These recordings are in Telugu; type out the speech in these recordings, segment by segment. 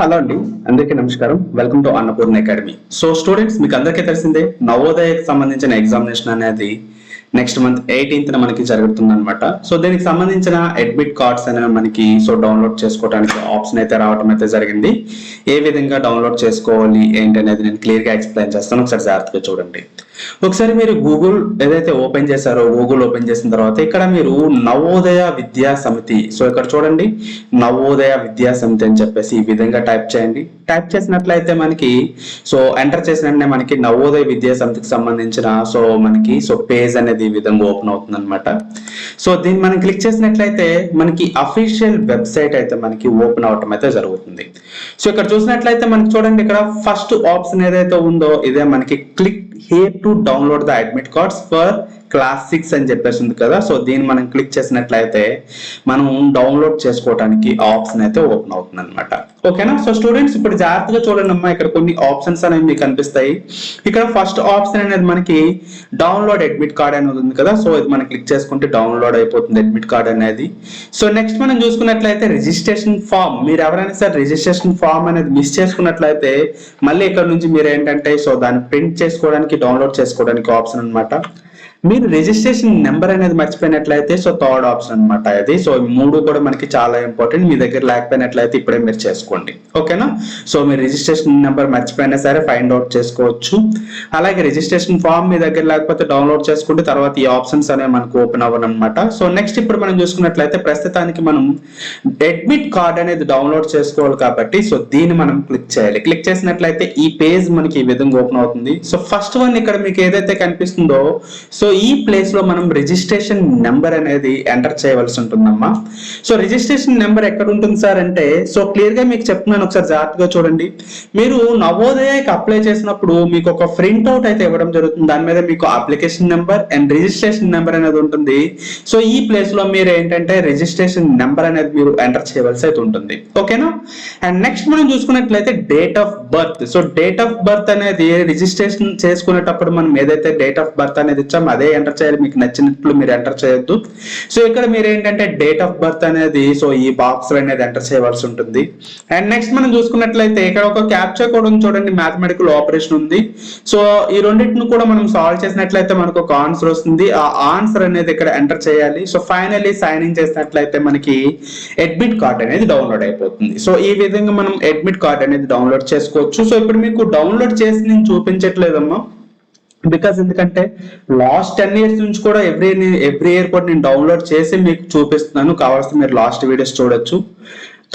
హలో అండి, అందరికీ నమస్కారం. Welcome to Annapurna academy. So students, మీకు అందరికీ తెలిసిందే నవోదయకి సంబంధించిన ఎగ్జామినేషన్ అనేది నెక్స్ట్ మంత్ 18th మనకి జరుగుతుంది అనమాట. సో దీనికి సంబంధించిన అడ్మిట్ కార్డ్స్ అనేవి మనకి డౌన్లోడ్ చేసుకోవడానికి ఆప్షన్ అయితే రావడం అయితే జరిగింది. ఏ విధంగా డౌన్లోడ్ చేసుకోవాలి ఏంటి అనేది నేను క్లియర్ గా ఎక్స్ప్లెయిన్ చేస్తాను. ఒకసారి జాగ్రత్తగా చూడండి. ఒకసారి మీరు గూగుల్ ఏదైతే ఓపెన్ చేశారో, గూగుల్ ఓపెన్ చేసిన తర్వాత ఇక్కడ మీరు నవోదయ విద్యా సమితి, ఇక్కడ చూడండి నవోదయ విద్యా సమితి అని చెప్పేసి ఈ విధంగా టైప్ చేయండి. టైప్ చేసినట్లయితే మనకి ఎంటర్ చేసిన వెంటనే మనకి నవోదయ విద్యా సమితికి సంబంధించిన మనకి పేజ్ అనేది ఈ విధంగా ఓపెన్ అవుతుంది అనమాట. దీన్ని మనం క్లిక్ చేసినట్లయితే మనకి అఫీషియల్ వెబ్సైట్ అయితే మనకి ఓపెన్ అవటం అయితే జరుగుతుంది. ఇక్కడ చూసినట్లయితే మనకి చూడండి, ఇక్కడ ఫస్ట్ ఆప్షన్ ఏదైతే ఉందో ఇదే మనకి click here to download the admit cards for class 6 అని చెప్పేసి ఉంది కదా. దీన్ని మనం క్లిక్ చేసినట్లయితే మనం డౌన్లోడ్ చేసుకోవడానికి ఆప్షన్ అయితే ఓపెన్ అవుతుంది అనమాట. ఓకేనా? స్టూడెంట్స్ ఇప్పుడు జాగ్రత్తగా చూడండి అమ్మా, ఇక్కడ కొన్ని ఆప్షన్స్ అనేవి మీకు కనిపిస్తాయి. ఇక్కడ ఫస్ట్ ఆప్షన్ అనేది మనకి డౌన్లోడ్ అడ్మిట్ కార్డ్ అనేది ఉంది కదా. ఇది మనం క్లిక్ చేసుకుంటే డౌన్లోడ్ అయిపోతుంది అడ్మిట్ కార్డ్ అనేది. నెక్స్ట్ మనం చూసుకున్నట్లయితే రిజిస్ట్రేషన్ ఫామ్, మీరు ఎవరైనా సరే రిజిస్ట్రేషన్ ఫామ్ అనేది మిస్ చేసుకున్నట్లయితే మళ్ళీ ఇక్కడ నుంచి మీరు ఏంటంటే దాన్ని ప్రింట్ చేసుకోవడానికి డౌన్లోడ్ చేసుకోవడానికి ఆప్షన్ అనమాట. మీరు రిజిస్ట్రేషన్ నెంబర్ అనేది మర్చిపోయినట్లయితే థర్డ్ ఆప్షన్ అనమాట ఇది. మూడు కూడా మనకి చాలా ఇంపార్టెంట్. మీ దగ్గర లేకపోయినట్లయితే ఇప్పుడే మీరు చేసుకోండి. ఓకేనా? మీరు రిజిస్ట్రేషన్ నెంబర్ మర్చిపోయినా సరే ఫైండ్ అవుట్ చేసుకోవచ్చు. అలాగే రిజిస్ట్రేషన్ ఫామ్ మీ దగ్గర లేకపోతే డౌన్లోడ్ చేసుకుంటే తర్వాత ఈ ఆప్షన్స్ అనేవి మనకు ఓపెన్ అవ్వనమాట. నెక్స్ట్ ఇప్పుడు మనం చూసుకున్నట్లయితే ప్రస్తుతానికి మనం అడ్మిట్ కార్డ్ అనేది డౌన్లోడ్ చేసుకోవాలి కాబట్టి దీన్ని మనం క్లిక్ చేయాలి. క్లిక్ చేసినట్లయితే ఈ పేజ్ మనకి ఈ విధంగా ఓపెన్ అవుతుంది. ఫస్ట్ వన్ ఇక్కడ మీకు ఏదైతే కనిపిస్తుందో ఈ ప్లేస్ లో మనం రిజిస్ట్రేషన్ నెంబర్ అనేది ఎంటర్ చేయవలసి ఉంటుందమ్మా. రిజిస్ట్రేషన్ నెంబర్ ఎక్కడ ఉంటుంది సార్ అంటే క్లియర్ గా మీకు చెప్తున్నాను, ఒకసారి జాగ్రత్తగా చూడండి. మీరు నవోదయకి అప్లై చేసినప్పుడు మీకు ఒక ప్రింట్ అవుట్ అయితే ఇవ్వడం జరుగుతుంది. దాని మీద మీకు application number and registration number అనేది ఉంటుంది. ఈ ప్లేస్ లో మీరు ఏంటంటే రిజిస్ట్రేషన్ నెంబర్ అనేది మీరు ఎంటర్ చేయవలసి అయితే ఉంటుంది. ఓకేనా? అండ్ నెక్స్ట్ మనం చూసుకున్నట్లయితే date of birth. Date of birth అనేది రిజిస్ట్రేషన్ చేసుకునేటప్పుడు మనం ఏదైతే డేట్ ఆఫ్ బర్త్ అనేది ఇచ్చామో అదే ఎంటర్ చేయాలి. మీకు నచ్చినట్లు మీరు ఎంటర్ చేయొద్దు. ఇక్కడ మీరు ఏంటంటే డేట్ ఆఫ్ బర్త్ అనేది ఈ బాక్స్ అనేది ఎంటర్ చేయవలసి ఉంటుంది. అండ్ నెక్స్ట్ మనం చూసుకున్నట్లయితే ఇక్కడ ఒక క్యాప్చా కోడ్ ఉంది చూడండి, మ్యాథమెటికల్ ఆపరేషన్ ఉంది. ఈ రెండింటిని కూడా మనం సాల్వ్ చేసినట్లయితే మనకు ఒక ఆన్సర్ వస్తుంది. ఆ ఆన్సర్ అనేది ఇక్కడ ఎంటర్ చేయాలి. ఫైనల్లీ సైన్ ఇన్ చేసినట్లయితే మనకి అడ్మిట్ కార్డ్ అనేది డౌన్లోడ్ అయిపోతుంది. ఈ విధంగా మనం అడ్మిట్ కార్డ్ అనేది డౌన్లోడ్ చేసుకోవచ్చు. ఇప్పుడు మీకు డౌన్లోడ్ చేసి నేను చూపించట్లేదమ్మా, బికాస్ ఎందుకంటే లాస్ట్ 10 years నుంచి కూడా ఎవ్రీ ఇయర్ కూడా నేను డౌన్లోడ్ చేసి మీకు చూపిస్తున్నాను. కావాల్సి మీరు లాస్ట్ వీడియోస్ చూడొచ్చు.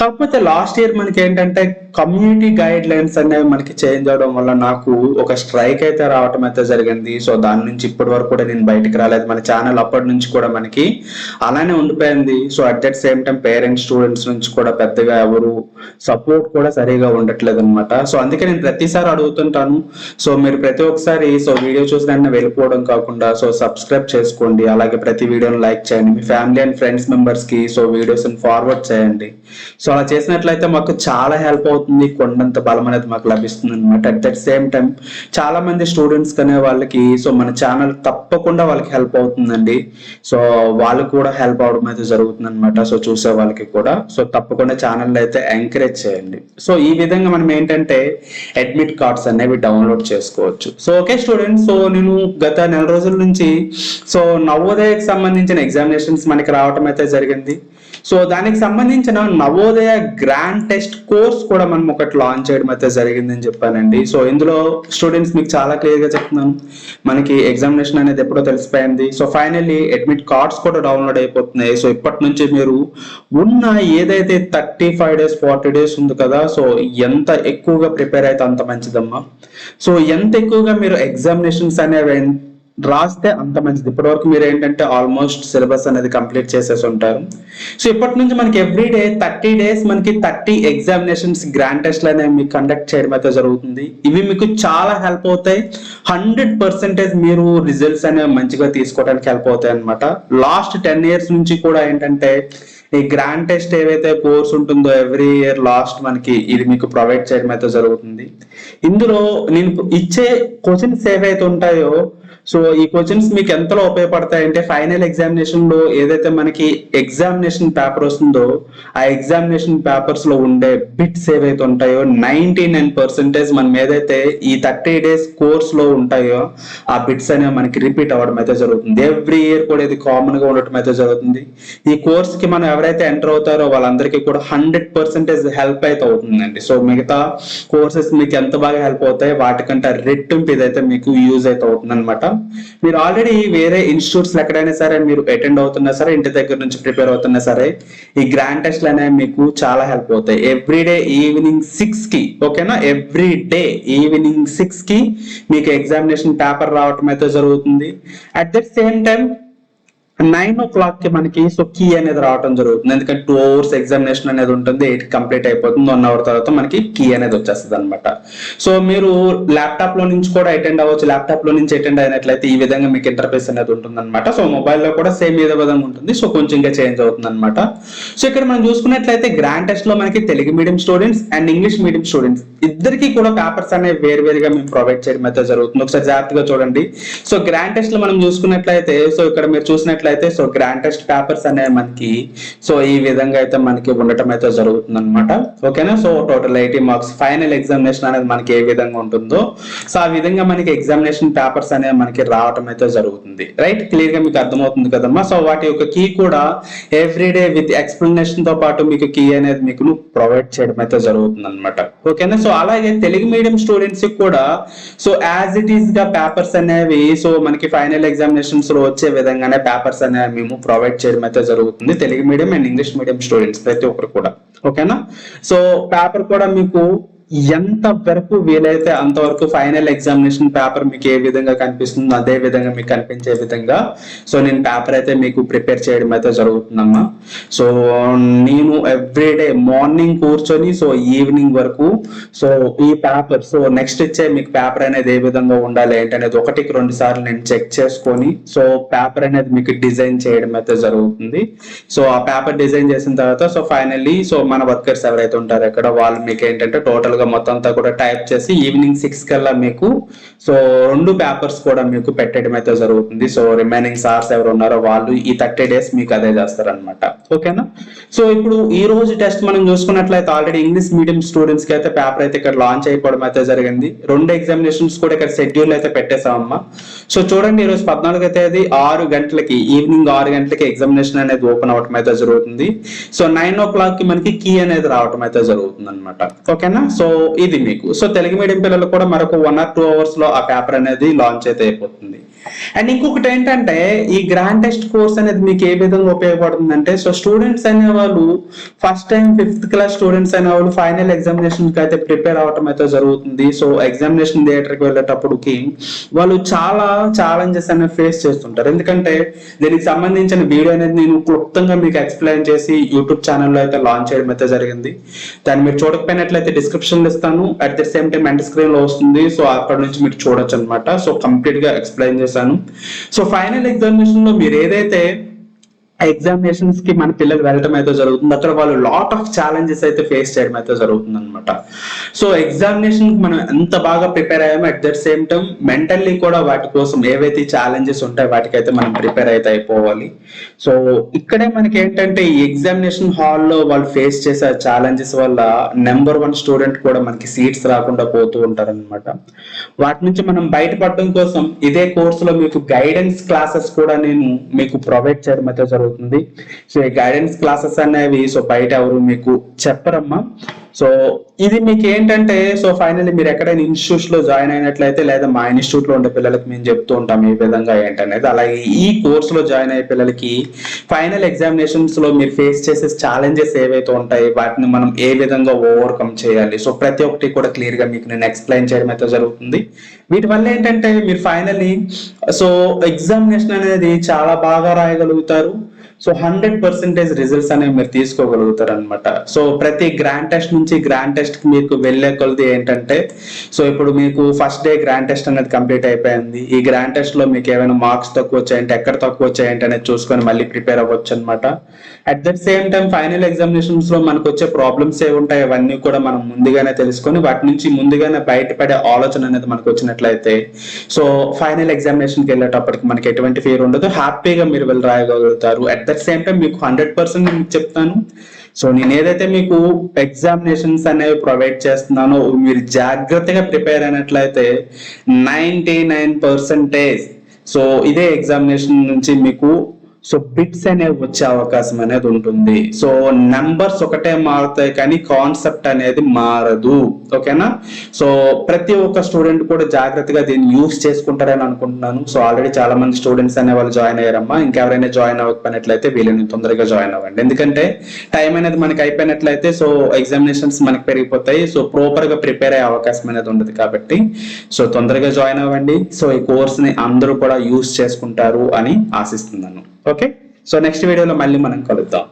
కాకపోతే లాస్ట్ ఇయర్ మనకి ఏంటంటే కమ్యూనిటీ గైడ్ లైన్స్ అనేవి మనకి చేంజ్ అవడం వల్ల నాకు ఒక స్ట్రైక్ అయితే రావటం అయితే జరిగింది. దాని నుంచి ఇప్పటి వరకు కూడా నేను బయటకు రాలేదు. మన ఛానల్ అప్పటి నుంచి కూడా మనకి అలానే ఉండిపోయింది. At that same time parents students నుంచి కూడా పెద్దగా ఎవరు సపోర్ట్ కూడా సరిగా ఉండట్లేదు అనమాట. అందుకే నేను ప్రతిసారి అడుగుతుంటాను, మీరు ప్రతి ఒక్కసారి వీడియో చూసి వెంటనే వెళ్ళిపోవడం కాకుండా సబ్స్క్రైబ్ చేసుకోండి. అలాగే ప్రతి వీడియోని లైక్ చేయండి. మీ ఫ్యామిలీ అండ్ ఫ్రెండ్స్ మెంబర్స్ కి వీడియోస్ ఫార్వర్డ్ చేయండి. అలా చేసినట్లయితే మాకు చాలా హెల్ప్ అవుతుంది, కొండంత బలం అనేది మాకు లభిస్తుంది అనమాట. అట్ దట్ సేమ్ టైం చాలా మంది స్టూడెంట్స్ కనే వాళ్ళకి మన ఛానల్ తప్పకుండా వాళ్ళకి హెల్ప్ అవుతుందండి. వాళ్ళకి కూడా హెల్ప్ అవడం అయితే జరుగుతుంది అనమాట. చూసే వాళ్ళకి కూడా తప్పకుండా ఛానల్ అయితే ఎంకరేజ్ చేయండి. ఈ విధంగా మనం ఏంటంటే అడ్మిట్ కార్డ్స్ అనేవి డౌన్లోడ్ చేసుకోవచ్చు. ఓకే స్టూడెంట్స్, నేను గత నెల రోజుల నుంచి నవోదయకి సంబంధించిన ఎగ్జామినేషన్స్ మనకి రావడం అయితే జరిగింది. దానికి సంబంధించిన నవోదయ గ్రాండ్ టెస్ట్ కోర్స్ కూడా మనం ఒకటి లాంచ్ చేయడం అయితే జరిగిందని చెప్పానండి. ఇందులో స్టూడెంట్స్ మీకు చాలా క్లియర్ గా చెప్తున్నాను, మనకి ఎగ్జామినేషన్ అనేది ఎప్పుడో తెలిసిపోయింది. ఫైనల్లీ అడ్మిట్ కార్డ్స్ కూడా డౌన్లోడ్ అయిపోతున్నాయి. ఇప్పటి నుంచి మీరు ఉన్న ఏదైతే 35 days 40 days ఉంది కదా, ఎంత ఎక్కువగా ప్రిపేర్ అయితే అంత మంచిదమ్మా. ఎంత ఎక్కువగా మీరు ఎగ్జామినేషన్స్ అనేవి రాస్తే అంత మంచిది. ఇప్పటివరకు మీరు ఏంటంటే ఆల్మోస్ట్ సిలబస్ అనేది కంప్లీట్ చేసేసి ఉంటారు. ఇప్పటి నుంచి మనకి ఎవ్రీ డే 30 days మనకి 30 ఎగ్జామినేషన్స్ గ్రాండ్ టెస్ట్లు అనేవి మీకు కండక్ట్ చేయడం అయితే జరుగుతుంది. ఇవి మీకు చాలా హెల్ప్ అవుతాయి. 100% మీరు రిజల్ట్స్ అనేవి మంచిగా తీసుకోవడానికి హెల్ప్ అవుతాయి అనమాట. లాస్ట్ 10 years నుంచి కూడా ఏంటంటే ఈ గ్రాండ్ టెస్ట్ ఏవైతే కోర్స్ ఉంటుందో ఎవ్రీ ఇయర్ లాస్ట్ మనకి ఇది మీకు ప్రొవైడ్ చేయడం అయితే జరుగుతుంది. ఇందులో నేను ఇచ్చే క్వశ్చన్స్ ఏవైతే ఉంటాయో సో ఈ క్వశ్చన్స్ మీకు ఎంతలో ఉపయోగపడతాయంటే ఫైనల్ ఎగ్జామినేషన్ లో ఏదైతే మనకి ఎగ్జామినేషన్ పేపర్ వస్తుందో ఆ ఎగ్జామినేషన్ పేపర్స్ లో ఉండే బిట్స్ ఏవైతే ఉంటాయో 99% మనం ఏదైతే ఈ 30 days కోర్స్ లో ఉంటాయో ఆ బిట్స్ అనేవి మనకి రిపీట్ అవ్వడం అయితే జరుగుతుంది. ఎవ్రీ ఇయర్ కూడా ఇది కామన్ గా ఉండటం అయితే జరుగుతుంది. ఈ కోర్స్ కి మనం ఎవరైతే ఎంటర్ అవుతారో వాళ్ళందరికీ కూడా 100% హెల్ప్ అయితే అవుతుందండి. సో మిగతా కోర్సెస్ మీకు ఎంత బాగా హెల్ప్ అవుతాయి వాటికంటే రెట్టింపు ఇదైతే మీకు యూజ్ అయితే అవుతుంది అనమాట. మీరు ఆల్రెడీ వేరే ఇన్స్టిట్యూట్స్ ఎక్కడైనా సరే మీరు అటెండ్ అవుతున్నా సరే, ఇంటి దగ్గర నుంచి ప్రిపేర్ అవుతున్నా సరే, ఈ గ్రాండ్ టెస్ట్లు అనేవి మీకు చాలా హెల్ప్ అవుతాయి. ఎవ్రీడే ఈవినింగ్ 6 కి, ఓకేనా, ఎవ్రీ డే ఈవినింగ్ 6 కి మీకు ఎగ్జామినేషన్ పేపర్ రావటం అయితే జరుగుతుంది. At the same time 9 o'clock కి మనకి సో కీ అనేది రావడం జరుగుతుంది. ఎందుకంటే 2 hours ఎగ్జామినేషన్ అనేది ఉంటుంది, 8 కంప్లీట్ అయిపోతుంది. 1 hour తర్వాత మనకి కీ అనేది వచ్చేస్తుంది అనమాట. సో మీరు ల్యాప్టాప్ లో నుంచి కూడా అటెండ్ అవ్వచ్చు. ల్యాప్టాప్ లో నుంచి అటెండ్ అయినట్లయితే ఈ విధంగా మీకు ఇంటర్ఫేస్ అనేది ఉంటుంది అనమాట. సో మొబైల్లో కూడా సేమ్ ఇదే విధంగా ఉంటుంది. సో కొంచెం ఇంకా చేంజ్ అవుతుంది అనమాట. సో ఇక్కడ మనం చూసుకున్నట్లయితే గ్రాండ్ టెస్ట్ లో మనకి Telugu medium students and English medium students ఇద్దరికి కూడా పేపర్స్ అనేవి వేరువేరుగా మేము ప్రొవైడ్ చేయడం అయితే జరుగుతుంది. ఒకసారి జాగ్రత్తగా చూడండి. సో గ్రాండ్ టెస్ట్ లో మనం చూసుకున్నట్లయితే సో ఇక్కడ మీరు చూసినట్లయితే సో గ్రాండ్ టెస్ట్ పేపర్స్ అనేవి మనకి సో ఈ విధంగా అయితే మనకి ఉండటం అయితే జరుగుతుంది అనమాట. ఓకేనా. So total 80 marks final examination అనేది మనకి ఏ విధంగా ఉంటుందో సో ఆ విధంగా మనకి ఎగ్జామినేషన్ పేపర్స్ అనేవి మనకి రావటం అయితే జరుగుతుంది. రైట్, క్లియర్ గా మీకు అర్థమవుతుంది కదమ్మా. సో వాటి యొక్క కీ కూడా ఎవ్రీడే విత్ ఎక్స్ప్లెనేషన్ తో పాటు మీకు కీ అనేది మీకు ప్రొవైడ్ చేయడం అయితే జరుగుతుంది అనమాట. ఓకేనా. సో అలాగే తెలుగు మీడియం స్టూడెంట్స్ కూడా సో యాజ్ ఇట్ ఈస్ గా పేపర్స్ అనేవి సో మనకి ఫైనల్ ఎగ్జామినేషన్స్ లో వచ్చే విధంగానే పేపర్స్ అనేవి మేము ప్రొవైడ్ చేయడం అయితే జరుగుతుంది Telugu medium and English medium students ప్రతి ఒక్కరు కూడా. ఓకేనా. సో పేపర్ కూడా మీకు ఎంత వరకు వీలైతే అంతవరకు ఫైనల్ ఎగ్జామినేషన్ పేపర్ మీకు ఏ విధంగా కనిపిస్తుందో అదే విధంగా మీకు కనిపించే విధంగా సో నేను పేపర్ అయితే మీకు ప్రిపేర్ చేయడం అయితే జరుగుతుందమ్మా. సో నేను ఎవ్రీడే మార్నింగ్ కూర్చొని సో ఈవినింగ్ వరకు సో ఈ పేపర్ సో నెక్స్ట్ ఇచ్చే మీకు పేపర్ అనేది ఏ విధంగా ఉండాలి ఏంటనేది 1-2 సార్లు నేను చెక్ చేసుకొని సో పేపర్ అనేది మీకు డిజైన్ చేయడం అయితే జరుగుతుంది. సో ఆ పేపర్ డిజైన్ చేసిన తర్వాత సో ఫైనల్లీ సో మన వర్కర్స్ ఎవరైతే ఉంటారో అక్కడ వాళ్ళు మీకు ఏంటంటే టోటల్ గా మొత్తం అంతా కూడా టైప్ చేసి ఈవినింగ్ 6 కల్లా మీకు సో 2 పేపర్స్ కూడా మీకు పెట్టడం అయితే జరుగుతుంది. సో రిమైనింగ్ సార్స్ ఎవరు ఉన్నారో వాళ్ళు ఈ 30 days మీకు అదే చేస్తారనమాట. ఓకేనా. సో ఇప్పుడు ఈ రోజు టెస్ట్ మనం చూసుకున్నట్లయితే ఆల్రెడీ ఇంగ్లీష్ మీడియం స్టూడెంట్స్ కి అయితే పేపర్ అయితే ఇక్కడ లాంచ్ అయిపోవడం అయితే జరిగింది. 2 ఎగ్జామినేషన్స్ కూడా ఇక్కడ షెడ్యూల్ అయితే పెట్టేసామమ్మా. సో చూడండి, ఈ రోజు 14వ తేదీ 6 గంటలకి ఈవినింగ్ 6 గంటలకి ఎగ్జామినేషన్ అనేది ఓపెన్ అవడం అయితే జరుగుతుంది. సో 9 o'clock కి మనకి కీ అనేది రావడం అయితే జరుగుతుంది అనమాట. ఓకేనా. సో ఇది మీకు సో తెలుగు మీడియం పిల్లలు కూడా మరొక 1 or 2 hours లో ఆ పేపర్ అనేది లాంచ్ అయితే అయిపోతుంది. అండ్ ఇంకొకటి ఏంటంటే ఈ గ్రాండ్ టెస్ట్ కోర్స్ అనేది మీకు ఏ విధంగా ఉపయోగపడుతుందంటే సో స్టూడెంట్స్ అనే వాళ్ళు first time 5th class students అనే వాళ్ళు ఫైనల్ ఎగ్జామినేషన్ కి అయితే ప్రిపేర్ అవడం అయితే జరుగుతుంది. సో ఎగ్జామినేషన్ థియేటర్ కి వెళ్ళేటప్పటికి వాళ్ళు చాలా ఛాలెంజెస్ అనేవి ఫేస్ చేస్తుంటారు. ఎందుకంటే దీనికి సంబంధించిన వీడియో అనేది నేను క్లుప్తంగా మీకు ఎక్స్ప్లెయిన్ చేసి యూట్యూబ్ ఛానల్లో అయితే లాంచ్ చేయడం అయితే జరిగింది. దాన్ని మీరు చూడకపోయినట్లయితే డిస్క్రిప్షన్ లో ఇస్తాను. At the same time end screen లో వస్తుంది. సో అక్కడ నుంచి మీరు చూడొచ్చు అనమాట. సో కంప్లీట్ గా ఎక్స్ప్లెయిన్ చేశాను. సో ఫైనల్ ఎగ్జామినేషన్ లో మీరు ఏదైతే ఎగ్జామినేషన్స్ కి మన పిల్లలు వెళ్ళటం అయితే జరుగుతుంది అక్కడ వాళ్ళు లాట్ ఆఫ్ ఛాలెంజెస్ అయితే ఫేస్ చేయడం అయితే జరుగుతుంది అనమాట. సో ఎగ్జామినేషన్ మనం ఎంత బాగా ప్రిపేర్ అయ్యామో at that same time mentally కూడా వాటి కోసం ఏవైతే ఛాలెంజెస్ ఉంటాయో వాటికైతే మనం ప్రిపేర్ అయితే అయిపోవాలి. సో ఇక్కడే మనకి ఏంటంటే ఈ ఎగ్జామినేషన్ హాల్లో వాళ్ళు ఫేస్ చేసే ఛాలెంజెస్ వల్ల నెంబర్ 1 స్టూడెంట్ కూడా మనకి సీట్స్ రాకుండా పోతూ ఉంటారు అనమాట. వాటి నుంచి మనం బయటపడడం కోసం ఇదే కోర్సులో మీకు గైడెన్స్ క్లాసెస్ కూడా నేను మీకు ప్రొవైడ్ చేయడం అయితే జరుగుతుంది. సో ఈ గైడెన్స్ క్లాసెస్ అనేవి సో బయట ఎవరు మీకు చెప్పరమ్మా. సో ఇది మీకు ఏంటంటే సో ఫైనల్లీ మీరు ఎక్కడైనా ఇన్స్టిట్యూట్స్ లో జాయిన్ అయినట్లయితే లేదా మా ఇన్స్టిట్యూట్ లో ఉండే పిల్లలకి మేము చెప్తూ ఉంటాం ఈ విధంగా ఏంటనేది. అలాగే ఈ కోర్స్ లో జాయిన్ అయ్యే పిల్లలకి ఫైనల్ ఎగ్జామినేషన్స్ లో మీరు ఫేస్ చేసే ఛాలెంజెస్ ఏవైతే ఉంటాయి వాటిని మనం ఏ విధంగా ఓవర్కమ్ చేయాలి సో ప్రతి ఒక్కటి కూడా క్లియర్ గా మీకు నేను ఎక్స్ప్లెయిన్ చేయడం అయితే జరుగుతుంది. వీటి వల్ల ఏంటంటే మీరు ఫైనల్లీ సో ఎగ్జామినేషన్ అనేది చాలా బాగా రాయగలుగుతారు. సో 100% రిజల్ట్స్ అనేవి మీరు తీసుకోగలుగుతారు అనమాట. సో ప్రతి గ్రాండ్ టెస్ట్ నుంచి గ్రాండ్ టెస్ట్ కి మీకు వెళ్ళే కొలది ఏంటంటే, సో ఇప్పుడు మీకు ఫస్ట్ డే గ్రాండ్ టెస్ట్ అనేది కంప్లీట్ అయిపోయింది. ఈ గ్రాండ్ టెస్ట్ లో మీకు ఏమైనా మార్క్స్ తక్కువ వచ్చాయంటే, ఎక్కడ తక్కువ వచ్చాయంటే అనేది చూసుకొని మళ్ళీ ప్రిపేర్ అవ్వచ్చు అనమాట. At the same time final examinations లో మనకు వచ్చే ప్రాబ్లమ్స్ ఏ ఉంటాయి అవన్నీ కూడా మనం ముందుగానే తెలుసుకొని వాటి నుంచి ముందుగానే బయటపడే ఆలోచన అనేది మనకు వచ్చినట్లయితే, సో ఫైనల్ ఎగ్జామినేషన్కి వెళ్ళేటప్పటికి మనకి ఎటువంటి ఫియర్ ఉండదు, హ్యాపీగా మీరు వెళ్ళి రాయగలుగుతారు. అట్ ద సేమ్ టైం మీకు 100% మీకు చెప్తాను, సో నేను ఏదైతే మీకు ఎగ్జామినేషన్స్ అనేవి ప్రొవైడ్ చేస్తున్నానో మీరు జాగ్రత్తగా ప్రిపేర్ అయినట్లయితే 99%, సో ఇదే ఎగ్జామినేషన్ నుంచి మీకు సో బిట్స్ అనేవి వచ్చే అవకాశం అనేది ఉంటుంది. సో నంబర్స్ ఒకటే మారుతాయి కానీ కాన్సెప్ట్ అనేది మారదు. ఓకేనా? సో ప్రతి ఒక్క స్టూడెంట్ కూడా జాగ్రత్తగా దీన్ని యూస్ చేసుకుంటారని అనుకుంటున్నాను. సో ఆల్రెడీ చాలా మంది స్టూడెంట్స్ అనే వాళ్ళు జాయిన్ అయ్యారమ్మా. ఇంకెవరైనా జాయిన్ అవ్వకపోయినట్లయితే వీళ్ళని తొందరగా జాయిన్ అవ్వండి. ఎందుకంటే టైం అనేది మనకి అయిపోయినట్లయితే సో ఎగ్జామినేషన్స్ మనకి పెరిగిపోతాయి. సో ప్రాపర్ గా ప్రిపేర్ అయ్యే అవకాశం అనేది ఉండదు కాబట్టి సో తొందరగా జాయిన్ అవ్వండి. సో ఈ కోర్స్ ని అందరూ కూడా యూస్ చేసుకుంటారు అని ఆశిస్తున్నాను. ఓకే, సో నెక్స్ట్ వీడియోలో మళ్ళీ మనం కలుద్దాం.